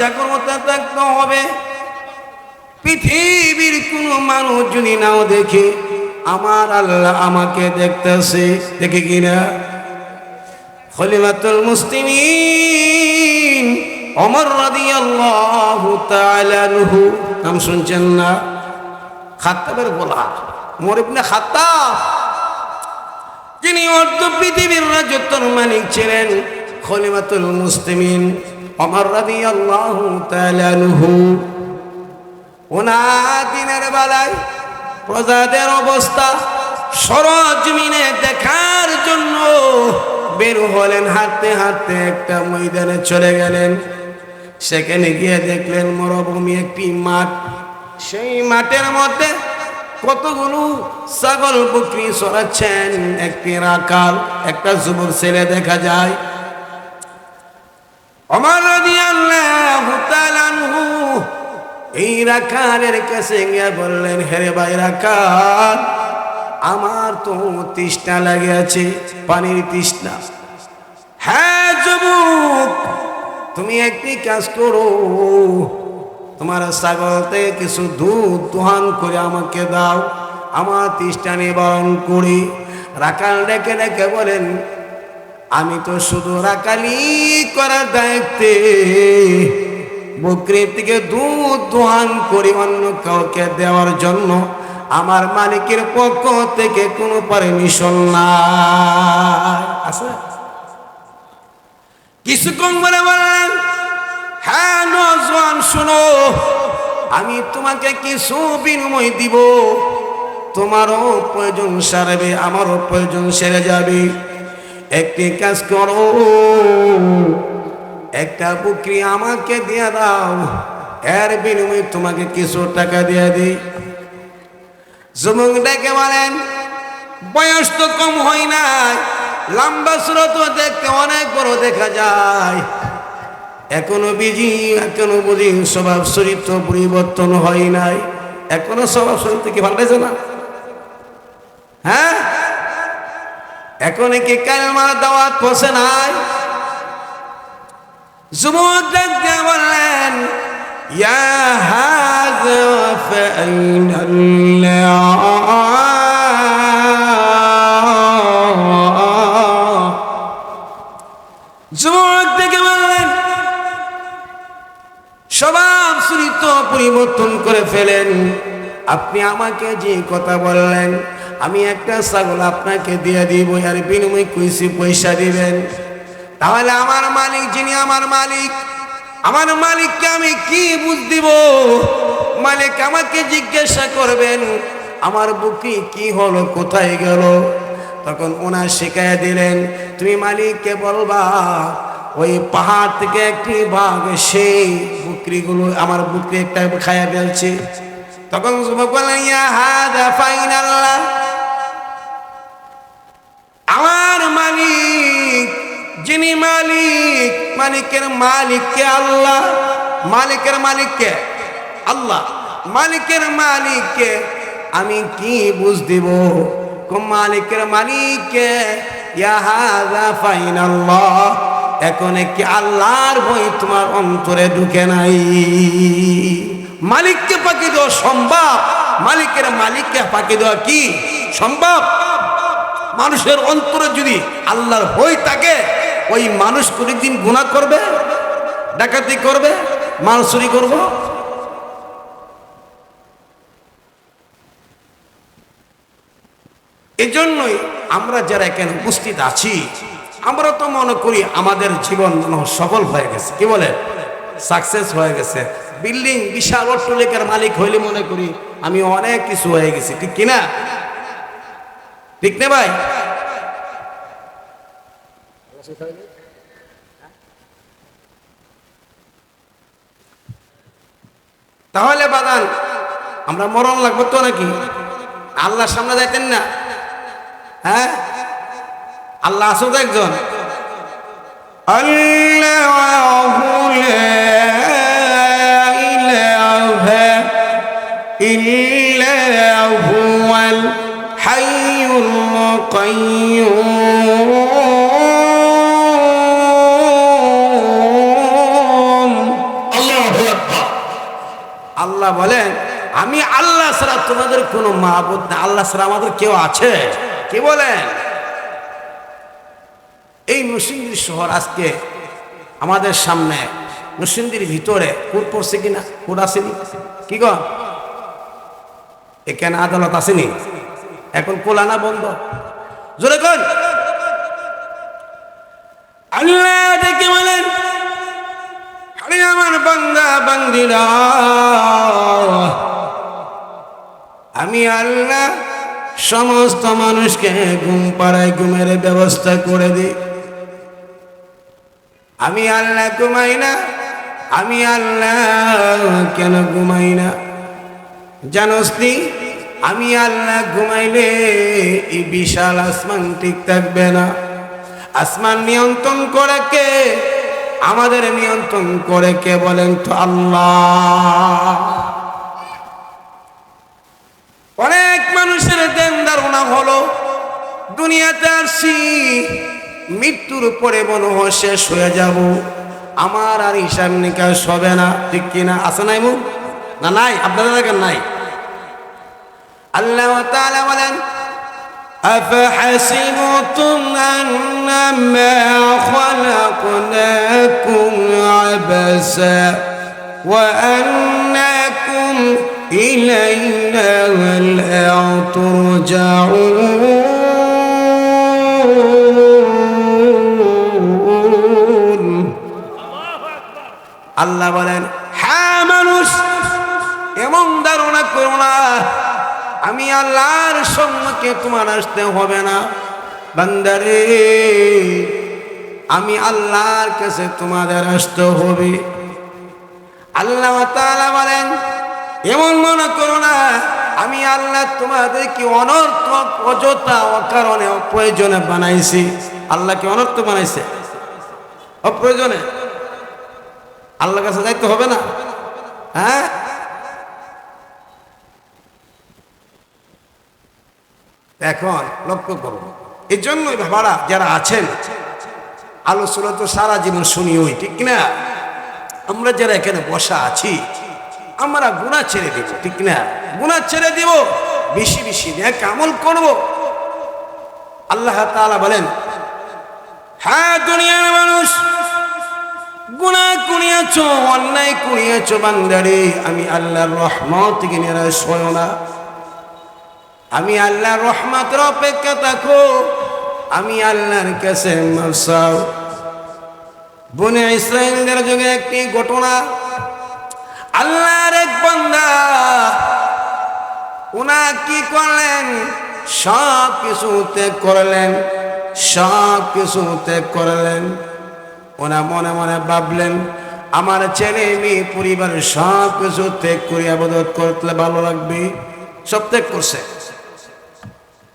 জাগ্রত থাকতে হবে। পৃথিবীর কোনো মানুষ যদি নাও দেখে, আমার আল্লাহ আমাকে দেখতেছে, দেখে কিনা? খলিফাতুল মুসলিমিন ওমর রাদিয়াল্লাহু তাআলা আনহু, নাম শুনছেন না? খাত্তাবের বলা ওমর ইবনে খাত্তাব, যিনি অর্ধ পৃথিবীর রাজত্বের মালিক ছিলেন। খলিফাতুল মুসলিমিন ওমর রাদিয়াল্লাহু তাআলা আনহু, ওনার দিনের বেলায় প্রজাদের অবস্থা সরজমিনে দেখার জন্য বের হলেন। হাঁটতে হাঁটতে একটা ময়দানে চলে গেলেন। সেখানে গিয়ে দেখলেন মরুভূমি একটি মাঠ। সেই মাঠের মধ্যে কতগুলো ছাগল বকরি চড়াচ্ছেন একটি রাখাল, একটা যুবক ছেলে দেখা যায়। ওমর রাদিয়াল্লাহু তাআলা আনহু এই রাখালের কাছে গিয়ে বললেন, হে ভাই রাখাল, আমার তো তৃষ্ণা লাগে আছে, পানির তৃষ্ণা। হ্যাঁ যুবক, তুমি একটি কাজ করো, তোমার ছাগল থেকে কিছু দুধ দোহান করে আমাকে দাও, আমার তৃষ্ণা নিবারণ করি। রাখাল ডেকে ডেকে বলেন, আমি তো শুধু রাখালি করার দায়িত্বে, বকরির থেকে দুধ দোহান করি, অন্য কাউকে দেওয়ার জন্য আমার মালিকের পক্ষ থেকে কোনো পারমিশন নাই। আছে কিছুক্ষণ বলে বললেন, হ্যাঁ নওজোয়ান শোনো, আমি তোমাকে কিছু বিনিময় দিব, তোমারও প্রয়োজন সারবে, আমারও প্রয়োজন সেরে যাবে। একটি কাজ করো, একটা বকরি আমাকে দিয়ে দাও, এর বিনিময়ে তোমাকে কিছু টাকা দিয়ে দিই। যুবক ডেকে বলেন, বয়স তো কম হয় নাই, লম্বা স্রোত দেখতে অনেক বড় দেখা যায়, এখনো বুঝি স্বভাব চরিত্র পরিবর্তন হয় নাই, এখনো স্বভাব চরিত্র কি পাল্টেছে না? হ্যাঁ, এখন কি কালেমার দাওয়াত পৌঁছে নাই? যুবক ডাকতে বললেন, ইয়া হাযা ফাইনাল্লাহ, যুবক ডেকে বললেন, স্বভাব চরিত্র পরিবর্তন করে ফেলেন, আপনি আমাকে যে কথা বললেন, আমি একটা ছাগল আপনাকে দিয়ে দিব, আর বিনিময়ে কিছু পয়সা দিবেন। তাহলে আমার মালিক, যিনি আমার মালিককে আমি কি বুঝ দিব? মালিক আমাকে জিজ্ঞাসা করবেন, আমার বকরি কি হলো, কোথায় গেল? তখন ওনার শিখাইয়া দিলেন, তুমি মালিককে বলবা, ওই পাহাড় থেকে একটি বাঘ সেই বকরিগুলো, আমার বকরি একটা খাইয়া ফেলছে। তখন যুবক বললেন, ইয়া হাযা ফাইনাল্লাহ, আমার মালিক, যিনি মালিকের মালিককে আল্লাহ, মালিকের মালিককে আল্লাহ, মালিকের মালিককে আমি কি বুঝ দিব? মালিকের মালিককে, ইয়া হাযা ফাইনাল্লাহ, এখন কি আল্লাহর ভয় তোমার অন্তরে ঢুকে নাই? মালিককে ফাঁকি দেওয়া সম্ভব? মালিককে ফাঁকি দেওয়া কি সম্ভব? মানুষের অন্তরে যদি আল্লাহর ভয় থাকে, ওই মানুষ কোনদিন গুনাহ করবে, ডাকাতি করবে, মাল চুরি করবে? এজন্যই আমরা যারা এখানে উপস্থিত আছি, আমরা তো মনে করি আমাদের জীবন সফল হয়ে গেছে, কি বলে, সাকসেস হয়ে গেছে। বিল্ডিং বিশাল অট্টালিকার মালিক হইলে মনে করি আমি অনেক কিছু হয়ে গেছি, ঠিক কিনা? ঠিক না ভাই? তাহলে বাগান আমরা মরণ লাগবো তো নাকি? আল্লাহর সামনে যাইতেন না? হ্যাঁ, আল্লাহ আসুন একজন, আল্লাহু লা ইলাহা ইল্লা হুয়াল হাইয়ুল কাইয়্যুম, আল্লাহু আল্লাহ বলেন আমি আল্লাহ ছাড়া তোমাদের কোনো মাবুদ না, আল্লাহ ছাড়া আমাদের কেউ আছে? কি বলেন? এই নরসিংদীর শহর আজকে আমাদের সামনে, নরসিংদীর ভিতরে কোর্ট পড়ছে কিনা? কোর্ট আসেনি কি গো? এখানে আদালত আসেনি? এখন কোলানা বন্ধ, জোরে কোন আল্লাহ দেখে বলেন আরে আমার বান্দা বান্দিরা, আমি আল্লাহ সমস্ত মানুষকে ঘুম পাড়ায় ঘুমের ব্যবস্থা করে দিই। আমি আল্লাহ ঘুমাই না। আমি আল্লাহ কেন ঘুমাই না জানোস নি? আমি আল্লাহ ঘুমাইলে এই বিশাল আসমান ঠিক থাকবে না। আসমান নিয়ন্ত্রণ করে কে? আমাদের নিয়ন্ত্রণ করে কে বলেন তো? আল্লাহ। অনেক মানুষের দেন ধারণা হলো দুনিয়াতে আসছি, মৃত্যুর পরে মনে হয় শেষ হয়ে যাব, আমার আর হিসাব নিকাশ হবে না, ঠিক কিনা? আছে নাই মু না? নাই? আপনাদের দেখেন নাই? আল্লাহ তাআলা বলেন أفحسبتم أنما خلقناكم عبثا وأنكم إلينا لا ترجعون। আল্লাহ বলেন হ্যাঁ মানুষ, এমন ধারণা করো না আমি আল্লাহর সম্মুখে তোমার আসতে হবে না। বান্দারে, আমি আল্লাহর কাছে তোমাদের আসতে হবে। আল্লাহ তাআলা বলেন এমন মনে করো না আমি আল্লাহ তোমাদেরকে অনর্থক অযথা অকারণে অপ্রয়োজনে বানাইছি। আল্লাহকে অনর্থক বানাইছে অপ্রয়োজনে? আল্লাহর কাছে যাইতে হবে না? হ্যাঁ, এখন লক্ষ্য করুন। এই জন্যই বাবারা যারা আছেন, আলোচনা তো সারা জীবন শুনি ওই, ঠিক না? আমরা যারা এখানে বসা আছি আমরা গুনাহ ছেড়ে দেব, ঠিক না? গুনাহ ছেড়ে দিব, বেশি বেশি নেক আমল করব। আল্লাহ তাআলা বলেন হ্যাঁ দুনিয়ার মানুষ গুনাহ করিয়াছো, অন্যায় করিয়াছো, বান্দারে আমি আল্লাহর রহমত থেকে নিরাশ হয়ো না। আমি আল্লাহর রহমতের অপেক্ষা থাকো, আমি আল্লাহর কাছে মাফ চাও। বনে ইসরাইলদের যুগে একটি ঘটনা, আল্লাহর এক বান্দা উনা কি করলেন? সব কিছু ত্যাগ করলেন, সব কিছু ত্যাগ করলেন। ওনা মনে মনে ভাবলেন আমার ছেলে মেয়ে পরিবারের সব কিছু ত্যাগ করে ইবাদত করতে ভালো লাগবে, সব ত্যাগ করছে।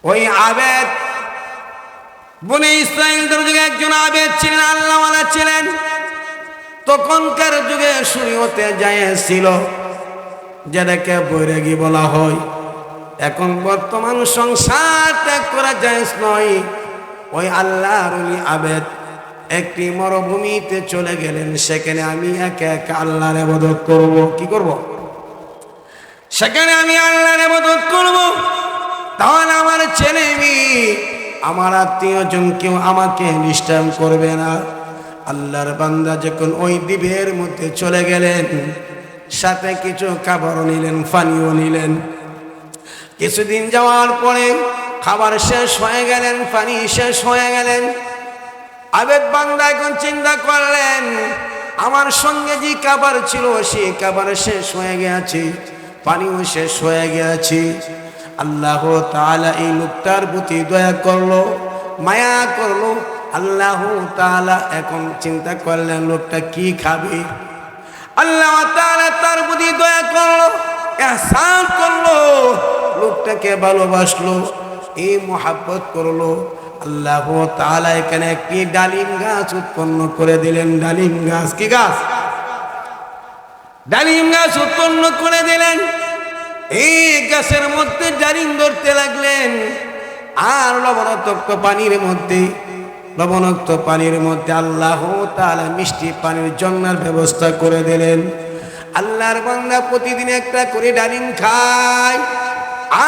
ওই আবেদ, বনে ইসরাইলদের যুগে একজন আবেদ ছিলেন, আল্লাহওয়ালা ছিলেন। তখনকার যুগে শরীয়তে জায়েজ ছিল, যেটাকে বৈরাগী বলা হয়। এখন বর্তমান সংসার ত্যাগ করা জায়েজ নয়। ওই আল্লাহর ওলি আবেদ একটি মরুভূমিতে চলে গেলেন, সেখানে আমি একা একা আল্লাহর ইবাদত করব। কি করব? সেখানে আমি আল্লাহর ইবাদত করব, তাহলে আমার ছেলে মেয়ে আমার আত্মীয়জন কেউ আমাকে ডিস্টার্ব করবে না। আল্লাহর বান্দা যখন ওই দ্বীপের মধ্যে চলে গেলেন, সাথে কিছু খাবারও নিলেন, পানিও নিলেন। কিছুদিন যাওয়ার পরে খাবার শেষ হয়ে গেলেন, পানি শেষ হয়ে গেলেন। আবেদ বান্দা এখন চিন্তা করলেন আমার সঙ্গে যে খাবার ছিল সেই খাবার শেষ হয়ে গেছে, পানিও শেষ হয়ে গেছে। আল্লাহ তাআলা এই লোকটার প্রতি দয়া করলো, মায়া করলো। আল্লাহ তাআলা এখন চিন্তা করলেন লোকটা কি খাবে। আল্লাহ তাআলা তার প্রতি দয়া করলো, ইহসান করলো, লোকটাকে ভালোবাসলো, এই মোহাব্বত করলো। আল্লাহ তাআলা এখানে একটি ডালিম গাছ উৎপন্ন করে দিলেন। ডালিম গাছ, কি গাছ? ডালিম গাছ উৎপন্ন করে দিলেন। এই গাছের মধ্যে ডালিম ধরতে লাগলেন, আর লবণাক্ত পানির মধ্যে, লবণাক্ত পানির মধ্যে আল্লাহ তাআলা মিষ্টি পানির ঝর্ণার ব্যবস্থা করে দিলেন। আল্লাহর বান্দা প্রতিদিন একটা করে ডালিম খায়,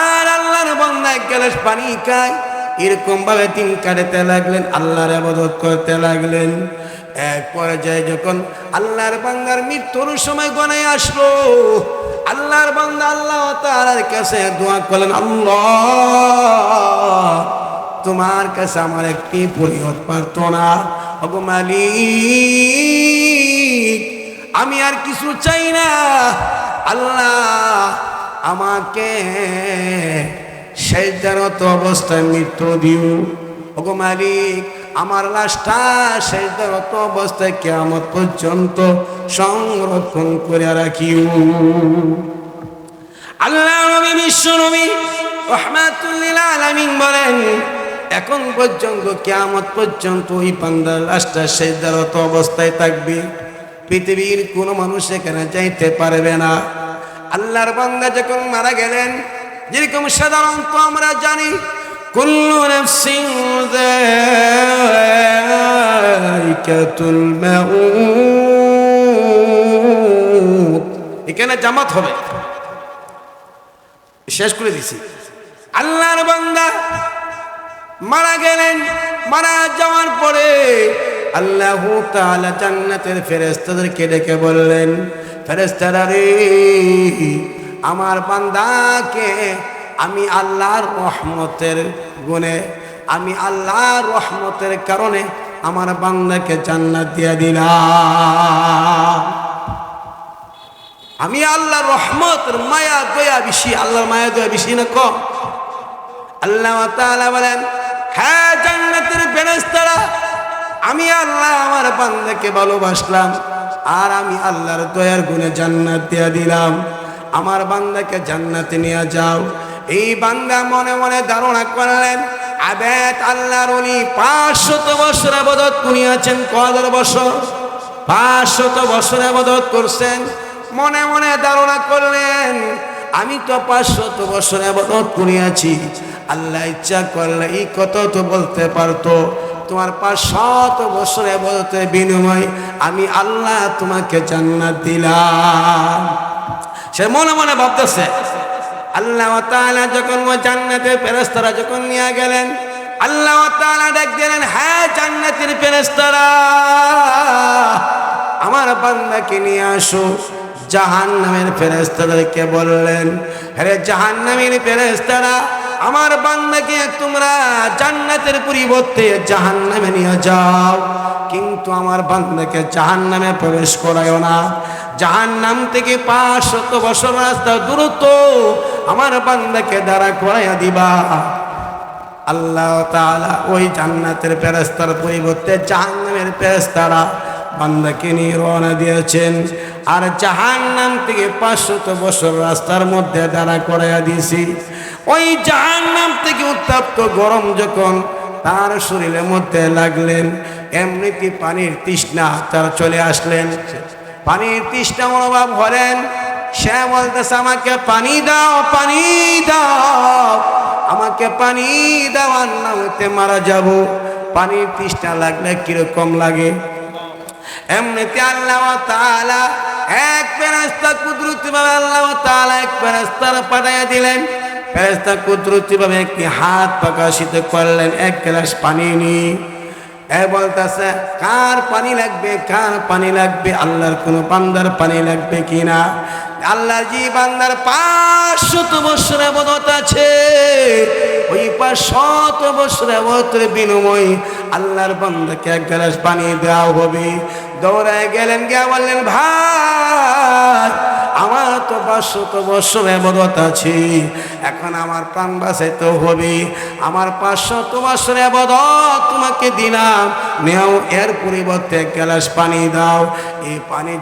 আর আল্লাহর বান্দা এক গ্লাস পানি খায়। এরকম ভাবে দিন কাটাতে লাগলেন, আল্লাহর ইবাদত করতে লাগলেন। এক পর্যায়ে যখন আল্লাহর বান্দার মৃত্যুর সময় গণায় আসলো, আল্লাহর বান্দা আল্লাহ তাআলার কাছে দোয়া করলেন, আল্লাহ তোমার কাছে আমার একটি ফরিয়াদ প্রার্থনা, ওগো মালিক আমি আর কিছু চাই না, আল্লাহ আমাকে সেজদারত অবস্থায় মৃত্যু দিও। ওগো মালিক আমার লাশটা সেজদারত অবস্থায় কিয়ামত পর্যন্ত সংরক্ষণ করে রাখিও। আল্লাহ নবী বিশ্ব নবী রাহমাতুল লিল আলামিন বলেন, এখন পর্যন্ত কিয়ামত পর্যন্ত ওই বান্দার লাশটা সেজদারত অবস্থায় থাকবে, পৃথিবীর কোনো মানুষ এখানে যাইতে পারবে না। আল্লাহর বান্দা যখন মারা গেলেন, যেরকম সাধারণত আমরা জানি কুল্লু নাফসিন যায়িকাতুল মাউত, এখানে জামাত হবে, শেষ করে দিছি। আল্লাহর বান্দা মারা গেলেন, মারা যাওয়ার পরে আল্লাহ তাআলা জান্নাতের ফেরেশতাদেরকে ডেকে বললেন, ফেরেশতারা রে, আমার বান্দাকে আমি আল্লাহর রহমতের গুণে, আমি আল্লাহর রহমতের কারণে আমার বান্দাকে জান্নাত দিয়ে দিলাম। আমি আল্লাহর রহমতের মায়া দয়া বেশি, আল্লাহর মায়া দয়া বেশি না কম? আল্লাহ তাআলা বলেন, হ্যাঁ জান্নাতের ফেরেশতারা, আমি আল্লাহ আমার বান্দাকে ভালোবাসলাম, আর আমি আল্লাহর দয়ার গুণে জান্নাত দিয়ে দিলাম, আমার বান্দাকে জান্নাতে নিয়ে যাও। এই বান্দা মনে মনে ধারণা করলেন, আবেদ আল্লাহর উনি 500 বছর ইবাদত করিয়াছেন। কত বছর? 500 বছর ইবাদত করছেন। মনে মনে ধারণা করলেন, আমি তো 500 বছর ইবাদত করিয়াছি, আল্লাহ ইচ্ছা করলে এই কথা তো বলতে পারতো, তোমার 500 বছর ইবাদতের বিনিময়ে আমি আল্লাহ তোমাকে জান্নাত দিলাম। সে মনে মনে ভাবতেছে। আল্লাহ তাআলা যখন ওই জান্নাতের ফেরেশতারা যখন নিয়ে গেলেন, আল্লাহ তাআলা ডাক দিলেন, হ্যাঁ জান্নাতের ফেরেশতারা, আমার বান্দাকে নিয়ে আসো। জাহান্নামের ফেরেশতাদেরকে বললেন, আরে জাহান্নামের ফেরেশতারা, আমার বান্দাকে তোমরা জান্নাতের পরিবর্তে জাহান্নামে নিয়ে যাও, কিন্তু আমার বান্দাকে জাহান্নামে প্রবেশ করায়ও না। জাহান্নাম থেকে 500 বছর রাস্তা দূরত্ব, আমার বান্দাকে দাঁড়া করাইয়া দিবা। আল্লাহ তাআলা ওই জান্নাতের ফেরেশতার পরিবর্তে জাহান্নামের ফেরেশতারা বান্দাকে নিয়ে রওনা দিয়েছেন, আর জাহান্নাম থেকে 500 বছর রাস্তার মধ্যে দাঁড়া করাইয়া দিয়েছি। ওই জাহান্নাম থেকে উত্তপ্ত গরম যখন তার শরীরের মধ্যে লাগলেন, এমনিতে পানির তৃষ্ণা তার চলে আসলেন। পানির তৃষ্ণা অনুভব হলেন, সে বলতেছে, আমাকে পানি দাও, পানি দাও, আমাকে পানি দাও, আর না হইতে মারা যাব। পানির তৃষ্ণা লাগলে কিরকম লাগে? এমনিতে আল্লাহ তাআলা এক ফেরেশতা কুদরতি ভাবে আল্লাহ তাআলা এক ফেরেশতা পাঠাইয়া দিলেন। ফেরেশতা কুদরতি ভাবে একটি হাত প্রকাশিত করলেন, এক গ্লাস পানি নিয়ে বলতেছে, কার পানি লাগবে, কার পানি লাগবে? আল্লাহর কোন বান্দার পানি লাগবে কিনা? আল্লাহ জি বান্দার 500 বছর ইবাদত আছে, ওই 500 বছর ইবাদতের বিনিময়ে আল্লাহর বান্দাকে এক গ্লাস পানি দেওয়া হবে। দৌড়ায় গেলেন, গিয়া বললেন, ভাই আমার তো 500 বছর ইবাদত আছে, এখন আমার প্রাণ বাঁচাইতে হবে, আমার 500 বছর ইবাদত তোমাকে দিলাম, নেও, এর পরিবর্তে এক গ্লাস পানি দাও। এই পানি